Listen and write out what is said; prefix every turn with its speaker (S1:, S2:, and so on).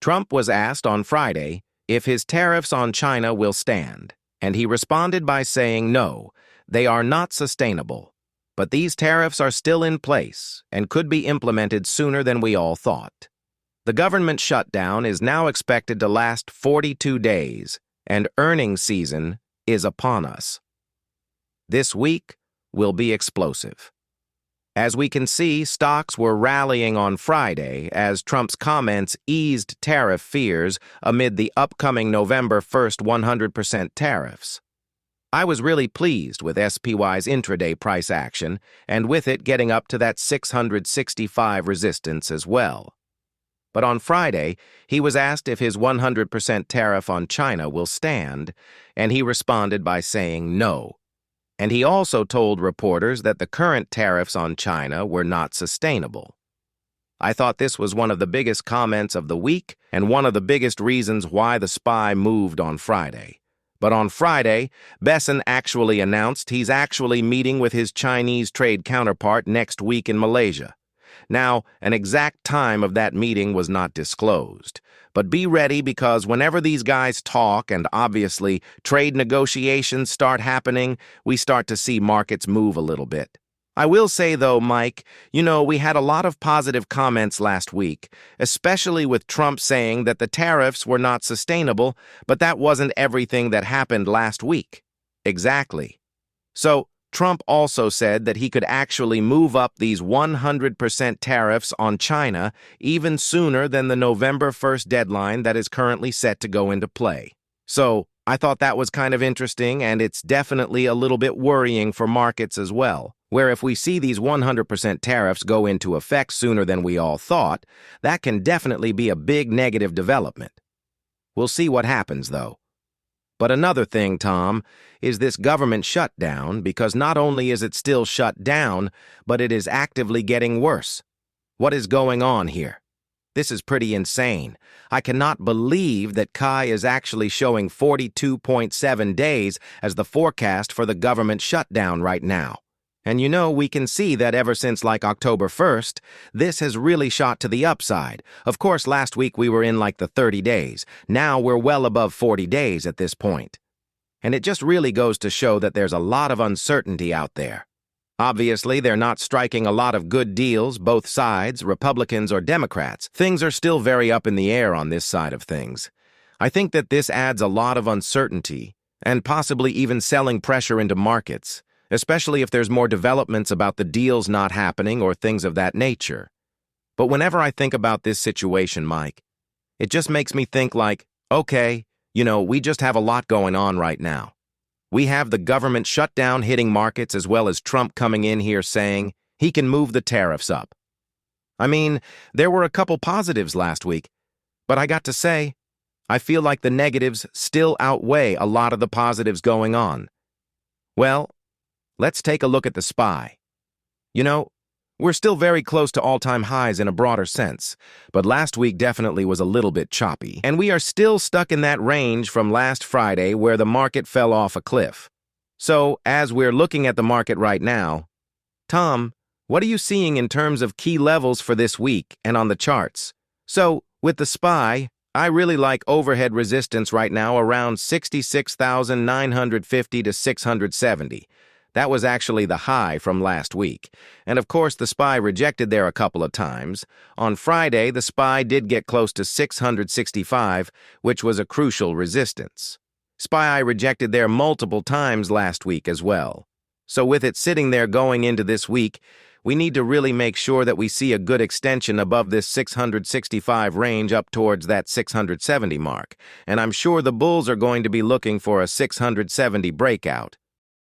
S1: Trump was asked on Friday if his tariffs on China will stand, and he responded by saying no, they are not sustainable. But these tariffs are still in place and could be implemented sooner than we all thought. The government shutdown is now expected to last 42 days, and earnings season is upon us. This week will be explosive. As we can see, stocks were rallying on Friday as Trump's comments eased tariff fears amid the upcoming November 1st 100% tariffs. I was really pleased with SPY's intraday price action, and with it getting up to that 665 resistance as well. But on Friday, he was asked if his 100% tariff on China will stand, and he responded by saying no. And he also told reporters that the current tariffs on China were not sustainable. I thought this was one of the biggest comments of the week and one of the biggest reasons why the SPY moved on Friday. But on Friday, Besen actually announced he's actually meeting with his Chinese trade counterpart next week in Malaysia. Now, an exact time of that meeting was not disclosed. But be ready, because whenever these guys talk and obviously trade negotiations start happening, we start to see markets move a little bit. I will say, though, Mike, we had a lot of positive comments last week, especially with Trump saying that the tariffs were not sustainable, but that wasn't everything that happened last week. Exactly. So, Trump also said that he could actually move up these 100% tariffs on China even sooner than the November 1st deadline that is currently set to go into play. So, I thought that was kind of interesting, and it's definitely a little bit worrying for markets as well, where if we see these 100% tariffs go into effect sooner than we all thought, that can definitely be a big negative development. We'll see what happens, though. But another thing, Tom, is this government shutdown, because not only is it still shut down, but it is actively getting worse. What is going on here? This is pretty insane. I cannot believe that Kai is actually showing 42.7 days as the forecast for the government shutdown right now. And we can see that ever since October 1st, this has really shot to the upside. Of course, last week we were in the 30 days. Now we're well above 40 days at this point. And it just really goes to show that there's a lot of uncertainty out there. Obviously, they're not striking a lot of good deals, both sides, Republicans or Democrats. Things are still very up in the air on this side of things. I think that this adds a lot of uncertainty and possibly even selling pressure into markets, especially if there's more developments about the deals not happening or things of that nature. But whenever I think about this situation, Mike, it just makes me think okay, we just have a lot going on right now. We have the government shutdown hitting markets, as well as Trump coming in here saying he can move the tariffs up. I mean, there were a couple positives last week, but I got to say, I feel like the negatives still outweigh a lot of the positives going on. Well, let's take a look at the SPY. We're still very close to all-time highs in a broader sense, but last week definitely was a little bit choppy, and we are still stuck in that range from last Friday where the market fell off a cliff. So, as we're looking at the market right now, Tom, what are you seeing in terms of key levels for this week and on the charts? So, with the SPY, I really like overhead resistance right now around 66,950 to 670. That was actually the high from last week. And of course, the SPY rejected there a couple of times. On Friday, the SPY did get close to 665, which was a crucial resistance. SPY rejected there multiple times last week as well. So with it sitting there going into this week, we need to really make sure that we see a good extension above this 665 range up towards that 670 mark. And I'm sure the bulls are going to be looking for a 670 breakout.